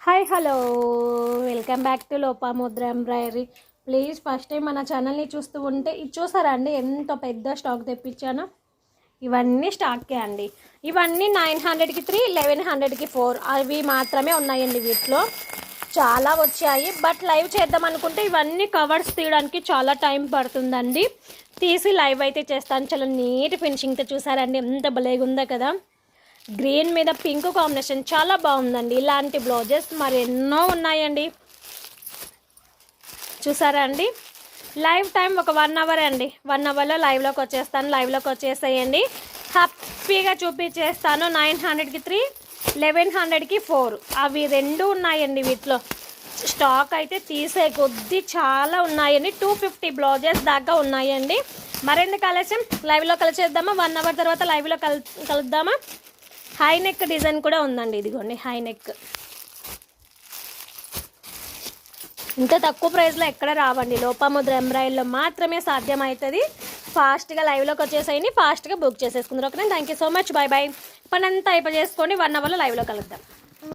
Hi hello welcome back to Lopamudra embroidery. Please first time మన ఛానల్ని చూస్తూ ఉంటే ఇది చూసారా అండి ఎంత పెద్ద స్టాక్ తెప్పించానో. ఇవన్నీ స్టాకే అండి. ఇవన్నీ 900కి 3, 1100కి 4 అవి మాత్రమే ఉన్నాయండి. వీటిలో చాలా వచ్చాయి, బట్ లైవ్ చేద్దాం అనుకుంటే ఇవన్నీ కవర్స్ తీయడానికి చాలా టైం పడుతుందండి. తీసి లైవ్ అయితే చేస్తాను. చాలా నీట్ ఫినిషింగ్తో చూసారండి, ఎంత భలేగా ఉందో కదా. గ్రీన్ మీద పింక్ కాంబినేషన్ చాలా బాగుందండి. ఇలాంటి బ్లౌజెస్ మరి ఎన్నో ఉన్నాయండి. చూసారా అండి. లైవ్ టైం ఒక 1 అవర్ అండి. 1 అవర్లో లైవ్లోకి వచ్చేస్తాను. లైవ్లోకి వచ్చేసేయండి, హ్యాపీగా చూపించేస్తాను. 900కి 3, 1100కి 4 అవి రెండు ఉన్నాయండి. వీటిలో స్టాక్ అయితే తీసే కొద్దీ చాలా ఉన్నాయండి. 250 బ్లౌజెస్ దాకా ఉన్నాయండి. మరెందుకు ఆలస్యం, లైవ్లో కలిసేద్దామా. 1 అవర్ తర్వాత లైవ్లో కలుద్దామా. హై నెక్ డిజైన్ కూడా ఉందండి. ఇదిగోండి హై నెక్. ఇంత తక్కువ ప్రైస్లో ఎక్కడ రావండి. లోపాముద్ర ఎంబ్రాయిడరీలో మాత్రమే సాధ్యమవుతుంది. ఫాస్ట్గా లైవ్లోకి వచ్చేసేయండి, ఫాస్ట్గా బుక్ చేసేసుకుందరు. Okay, thank you so much, bye bye. పని అంతా అయిపోయి చేసుకోండి. 1 అవర్లో లైవ్లో కలుద్దాం.